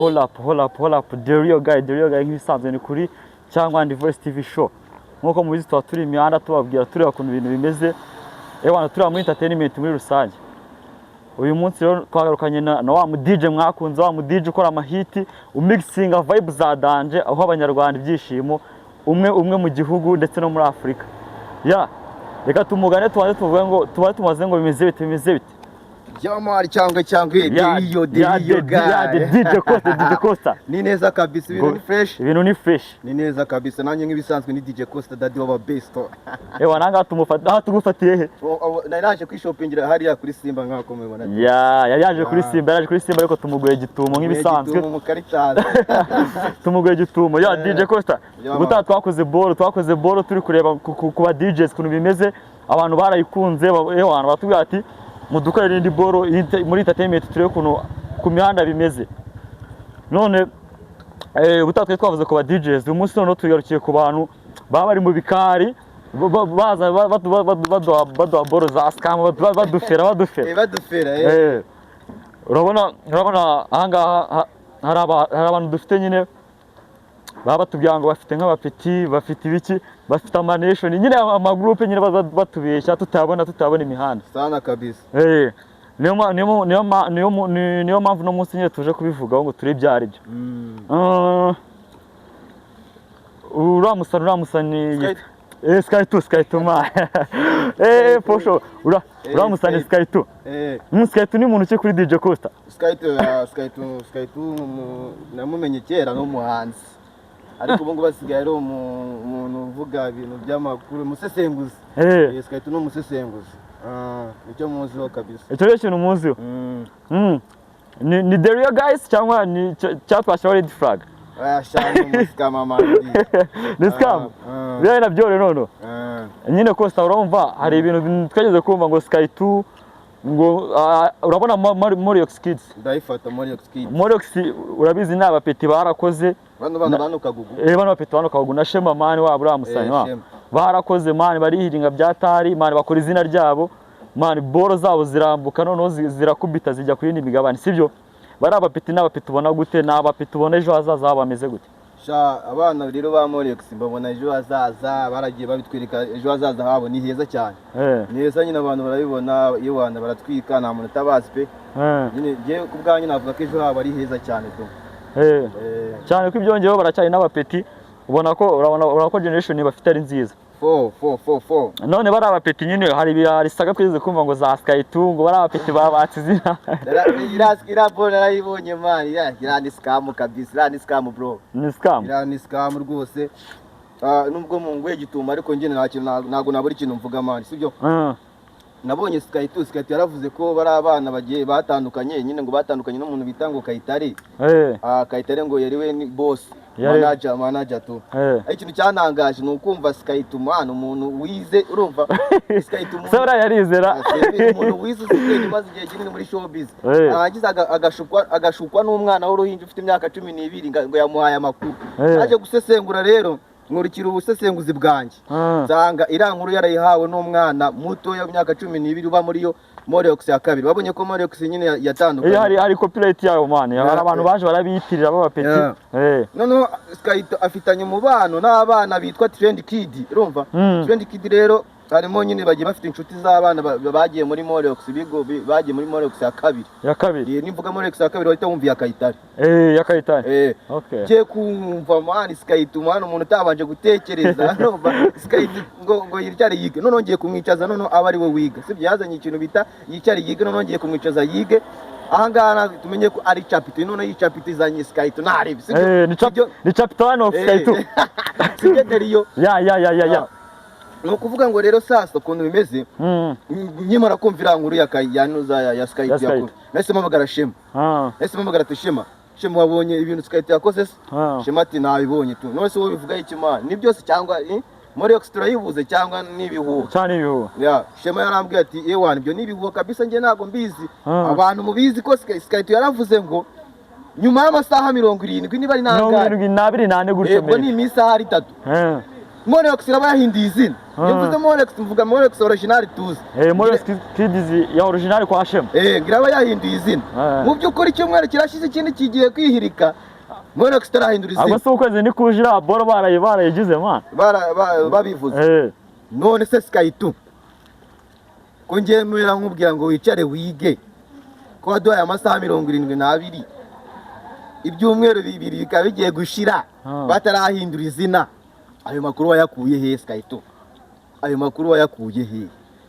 Hold up, the real guy nk'ibisanzwe ni kuri cyangwa ndi Voice TV show. Nkuko mubizi tuba turi imihanda tubabwira turi ukuntu ibintu bimeze. Ewana turi muri entertainment muri rusange. Uyu munsi rero twagarukanye na wa mu DJ mwakunze, wa mu DJ ukora amahiti, umixinga vibe za danje aho abanyarwanda ibyishimo umwe mu gihugu ndetse no muri Afrika. Ya, reka tumugane tuvuge ngo tumaze ngo bimeze bite. Jamari cyangwa iyo guy. DJ Costa. Ni neza kabisa ibintu ni fresh. Ibintu ni fresh. Ni neza kabisa nanjye nk'ibisanzwe ni DJ Costa daddy waba best. Ewa nanga tugufatiye he? Naje kwishopingira hariya kuri Simba nkako mubibona. Yaje kuri Simba, ariko tumuguye gitumo nk'ibisanzwe. Gitumo karitaza. Tumuguye gitumo. Ya DJ Costa. Gutaha twakoze ball turi kureba kuba DJs kuntu bimeze. Abantu barayikunze ewa batubwira ati mudukorera indi boro muri entertainment turebe kuno ku mihanda bimeze. None butatwe twavuze ko ba DJs umunsi none tuyarukiye ku bantu baba bari mu bikari baza badwa boro za scam badufera. Urabona ahangaha hari abantu dufite nyine baba batubwira ngo bafite nk'abapeti bafite ibiki bafite amanation nyine ama group nyine batubeshya tutabona imihanda sana kabisa. Niyo mpamvu no munsi nyine tuje kubivugaho ngo turi byari byo. Uramusani Sky 2 ma. Posho uramusani Sky 2. Sky 2 ni muntu cyo kuri DJ Costa. Sky 2 namumenye kera no muhanzi. Ariko ubu ngo basigaye ari umuntu uvuga ibintu by'amakuru musesenguzi. Sky 2 no musesenguzi. Nicyo muziho kabisa. Icyo rero kintu muziho. Ni the real guys cyangwa ni cyatwasha red flag. Shano muska mama ndi. Ni scam. Bya nabyo rero nyine Costa urumva hari ibintu twageze kumva ngo Sky 2 ngo urabona Moriox Kids. Ndayifata Moriox Kids. Moriox urabizi n'abapeti barakoze. Bano kagugu. Bano bapeti bano kagugu na Shema mani wabo uramusanya wa. Barakoze mani barihiringa byatari mani bakora izina ryabo. Mani boro zabo zirambuka noneho zirakubita zijya kuri indi migabane sibyo. Bari abapeti n'abapeti ubona gute n'abapeti ubona ejo hazaza bameze gute. Sha abana rero ba Moriox mbabona ejo hazaza baragiye babitwirika ejo hazaza habo ni heza cyane. Ni heza nyine abantu barabibona iyo wanda baratwika nta muntu tabazi pe. Nyine je kubwanyu navuga ko ejo habo ari heza cyane to. Cyane ko ibyongeyeho baracyari n'abapeti ubona ko generation bafite ari nziza. 4. None bari abapeti nyine hari saga tweze kumva ngo za Sky 2 ngo bari abapeti babatse izina. Ira bora narayibonye mani ni scam kabisa ni scam bro. Ni scam. Ni scam rwose. Nubwo mu ngwe gituma ariko njye ntago naburi kintu mvuga mani sibyo. Nabonye Sky 2 yaravuze ko bari abana bagiye batandukanye nyine ngo batandukanye n'umuntu bitango Kayitare. Kayitare ngo yariwe ni boss. Manager tu. Ikintu cyanangaje nukumva Sky 2 mwana umuntu wize urumva Sky 2 Sora yarizera umuntu wize usigaye maze igihe kinini muri showbiz arangiza agashukwa n'umwana w'uruhinja ufite imyaka 12 ngo yamuhaye amakuru aje gusesengura rero nkurikira ubusesenguzi bwanjye nsanga irankuru yarayihawe n'umwana muto y'imyaka 12 uba muri yo Moriox ya kabiri babonye ko Moriox nyine yatandukanye hari copyright yayo man hari abantu baje barabiyitirira babapeti noneho Sky afitanye umubano n'abana bitwa Trend Kid urumva Trend Kid rero harimo nyine bagiye bafite inshuti z'abana bagiye muri Moriox bagiye muri Moriox ya kabiri nimvuga Moriox ya kabiri wahita wumviye Kayitare ya Kayitare okay je kumva man Sky 2 man umuntu utabanje gutekereza urumva Sky ngo yiryare yige none ngiye kumwicaza none aba ari we wiga sibyo yazanye ikintu bita yicyari yige none ngiye kumwicaza yige ahangana tumenye ko ari chapter none yi chapter zanye Sky 2 narebi sibyo ni chapter 1 of Sky 2 sibyo teriyo ya nukuvuga ngo rero sasa ukuntu bimeze nyimara kumvira nkuru ya Sky 2 yakuru nese mamagara Shema nese mamagara Shema wabonye ibintu Sky 2 yakoze Shema ati nabibonye tu none se wowe bivuga iki man ni byose cyangwa Moriox turayivuze cyangwa nibihuha cyane ibihuha Shema yarambwiye ati ewana ibyo nibihuha kabisa nge nago mbizi abantu mubizi ko Sky 2 yaravuze ngo nyuma y'amasaha 70 niba ari nangahe 74 gutyo ni imisaha 3 Moreox iraba yahinduye izina. Iyo mvuze Moreox mvuga Moreox original tuzi. Moreox Kids ya original kwa Shema. Iraba yahinduye izina. Mu by'ukuri cyumwere kirashize ikindi kigiye kwihirika. Moreox tarahindura izina. Abo se ukweze ni kujira boro barayigize man. Babivuze. None se Sky 2. Ko ngemera nkubwira ngo wicare wige. Ko waduhaye amasaha 72. Ibyumweru bibiri bikaba bigiye gushira batarahindura izina. Ayo makuru wayakuye he Sky 2? Ayo makuru wayakuye he?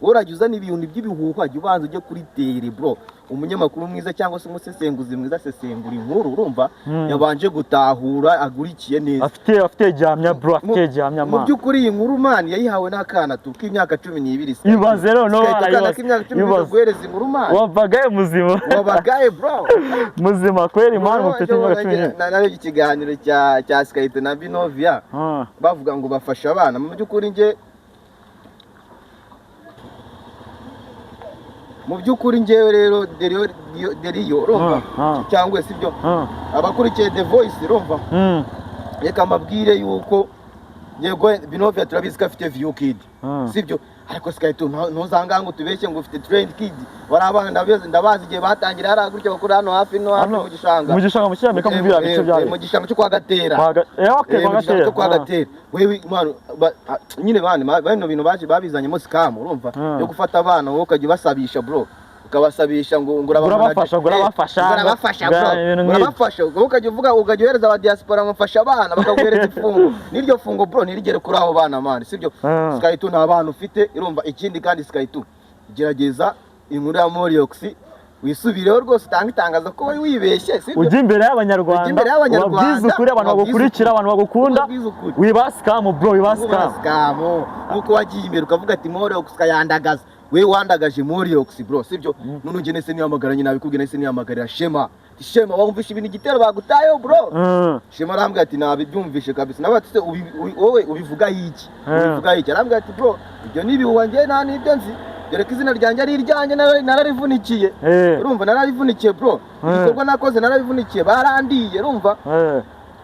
Urajuza n'ibintu by'ibihuha jya ubanza ujye kuri tere bro. Umunyamakuru mwiza cyangwa se umusesenguzi mwiza sesengura inkuru urumva yabanje gutahura agurikiye neza. Afite jamya bro, afite jamya man. Mu by'ukuri iyi nkuru man yayihawe n'akana tu k'imyaka 12. Ibaze rero no barayibaza. Guhereza inkuru man. Wabagaye muzima. Wabagaye bro. Muzima kweli man mufite imyaka 12. Narebye ikiganiro cya Sky 2 na Binovia. Bavuga ngo bafasha abana. Mu by'ukuri ngewe rero Deriyo urumva cyangwa se ibyo abakurikiye The Voice urumva reka mbabwire yuko yego Binovia turabizi ko afite view kid sibyo ariko Sky 2 ntuzanga ngo tubeshye ngo ufite trend kid bari abana ndabazi igihe batangira haragurike bakuri hano hafi mu gishanga mu cyameka mu bira bice byawe mu gishanga cyo kwa Gatera kwa Gatera wewe mwana nyine bano bintu babizanyemo scam urumva yo gufata abana wowe ukajya basabisha bro ukabasabisha ngo urabafasha ukajya uvuga ukajyohereza aba diaspora mufasha abana bakaguhereza ifungo niryo fungo bro nirigere kuri abo bana man sibyo Sky 2 nta bantu ufite irumva ikindi kandi Sky 2 gerageza inkuru ya Moreox wisubireho rwose itangaza ko wibeshye sibyo ujye imbere y'abanyarwanda wabwiza ukuri abantu bagukurikira abantu bagukunda wibasikamu bro wibasikamu nuko wagiye imbere ukavuga ati Moreox kayandagaza we wandagaje Moreox bro sibyo none ugene se nihamagara nyina bikubwira ese nihamagarira Shema wumvisha ibintu igitero bagutayo bro Shema arambwira ati nabibyumvishe kabisa nabatse wowe ubivuga iki arambwira ati bro ibyo nibihuwa nge nta nibyo nzi dore ko izina ryanjye ari iryanjye nararivunikiye urumva nararivunikiye bro igikorwa nakoze nararivunikiye barandiye urumva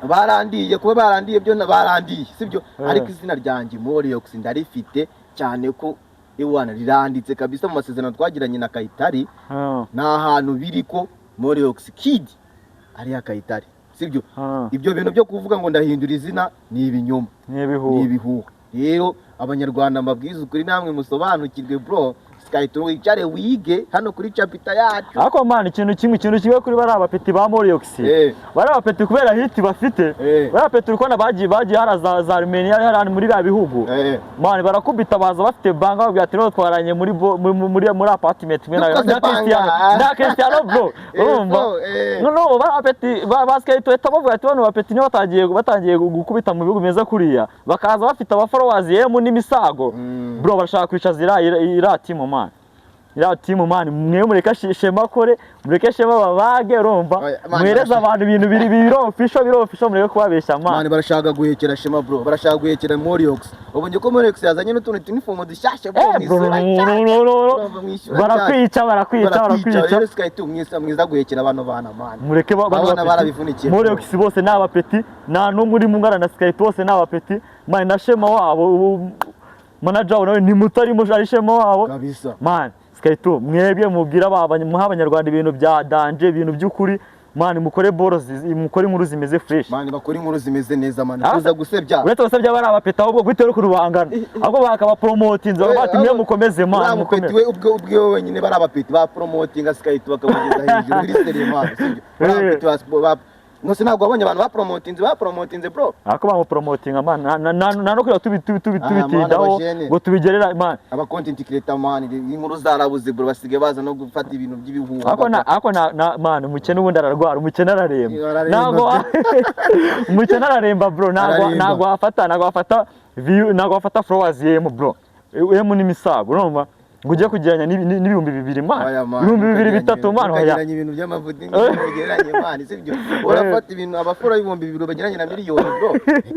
barandiye kuba barandiye byo barandiye sibyo ariko izina ryanjye Moreox ndarifite cyane ko iwana riranditse kabisa mu masezerano twagiranye na Kayitari na ahantu biriko Moreox Kid ari Kayitari sibyo ibyo bintu byo kuvuga ngo ndahindura izina ni ibinyoma ni ibihuha rero abanyarwanda mbabwiza ukuri namwe musobanukirwe bro Sky 2 wicare wige hano kuri chapita yacu ako man ikintu kimwe kuri bari abapeti ba Moreox bari abapeti kubera hit bafite bari abapeti uko bagiye hara za Armenia harani muri ba bihugu man barakubita baza bafite banga babwira ati no twaranye muri apartment mwe na Cristiano bro urumva no bari abapeti ba Sky 2 etabavuga ati bano bapeti niyo batangiye gukubita mu bihugu meza kuriya bakaza bafite aba followers yemu n'imisago bro barashaka kwicaza ira team man ira team man mwe mureka Shema kore mureke Shema babage urumva mwereza abantu ibintu biri official mureke kubabesha man barashaka guhekera Shema bro barashaka guhekera Moreox ubonye ko Moreox yazanye n'utuntu tunifomo dishashe bro barakwica Sky 2 mwiza guhekera abantu bana man mureke abana barabivunikiye Moreox bose n'abapeti nta no muri mungana na Sky 2 bose n'abapeti man na Shema wabo manager wawe ni mutari ari Shema wabo kabisa man Sky 2 mwebwe mubwira abanyarwanda ibintu bya danje ibintu by'ukuri man mukore borozi mukore inkuru zimeze fresh man bakora inkuru zimeze neza man kuza gusebya uretse gusebya bari abapeta ahubwo gwitero kurubangana ahubwo bakaba promoting bati mwe mukomeze man mukomeze we ubwe wenyine bari abapeti ba promoting Sky 2 bakabugeza hejuru muri serie man sibyo no sinagwa abonye abantu ba promoting bro ako ba promoting man no kuri tubitindaho ngo tubigerera man aba content creator man inkuru zarabuze bro basige baza no gufata ibintu by'ibihuha ako na man umukene ubundi ararwara umukene araremba umukene araremba bro nagwa afata view nagwa afata followers yemu bro yemu n'imisago urumva ngo ujye kugeranya n'ibihumbi 2 man ibihumbi 2 3 man hoya ibintu by'amavuta ngegeranye man sibyo urafata ibintu abafora ibihumbi 2 bageranye na miliyoni bro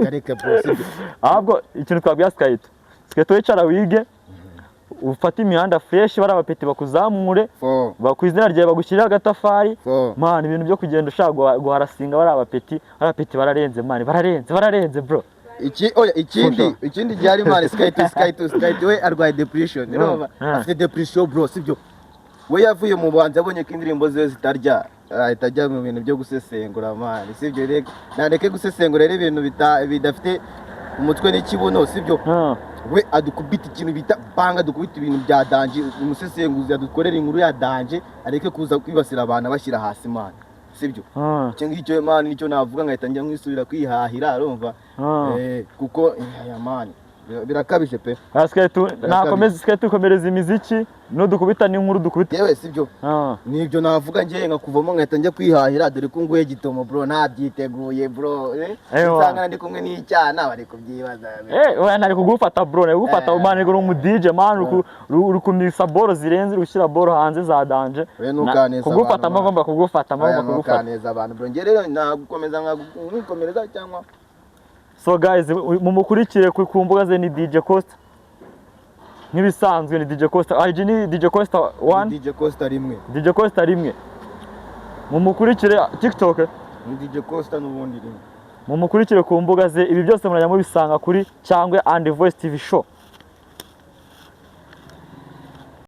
reka bro sibyo ahubwo ikintu twabwiye Sky 2 wicara wige ufata imihanda fresh bari abapeti bakuzamure bakwizina ryawe bagushyirira agatafari man ibintu byo kugenda ushaka guharasinga bari abapeti bararenze man bararenze bro ikindi gihari mani Sky we arwaye depression urumva afite depression bro sibyo we yavuye mu banza abonye ko indirimbo ze zitarya ahita ajya mu bintu byo gusesengura mani sibyo reka nareke gusesengura rero ibintu bidafite umutwe n'ikibuno sibyo we adukubita ikintu bita banga dukubita ibintu bya danje umusesenguzi adukorera inkuru ya danje areke kuza kwibasira abantu bashyira hasi mani sibyo icyo ngicyo mani nicyo navuga ngahita njya nkwisubira kwihahira arumva kuko ya mani birakabije pe nakomeze tukomereza imiziki n'udukubita n'inkuru dukubita yewe sibyo nibyo navuga njye nkakuvamo ngahita njya kwihahira dore ko nguye gitomo bro nabyiteguye bro nsanga ndi kumwe n'icyana bari kubyibaza oya ntari kugufata bro nari kugufata mani uri umu DJ mani uri kumisa boro zirenze ushyira boro hanze za danje kugufata amagomba kugufata neza abantu bro njye rero nagukomeza nkikomereza cyangwa so guys mumukurikire ku mbuga ze ni DJ Costa nk'ibisanzwe ni DJ Costa IG ni DJ Costa 1 DJ Costa rimwe mumukurikire TikTok ni DJ Costa n'ubundi rimwe mumukurikire ku mbuga ze ibi byose murajya mubisanga kuri cyangwa And Voice TV Show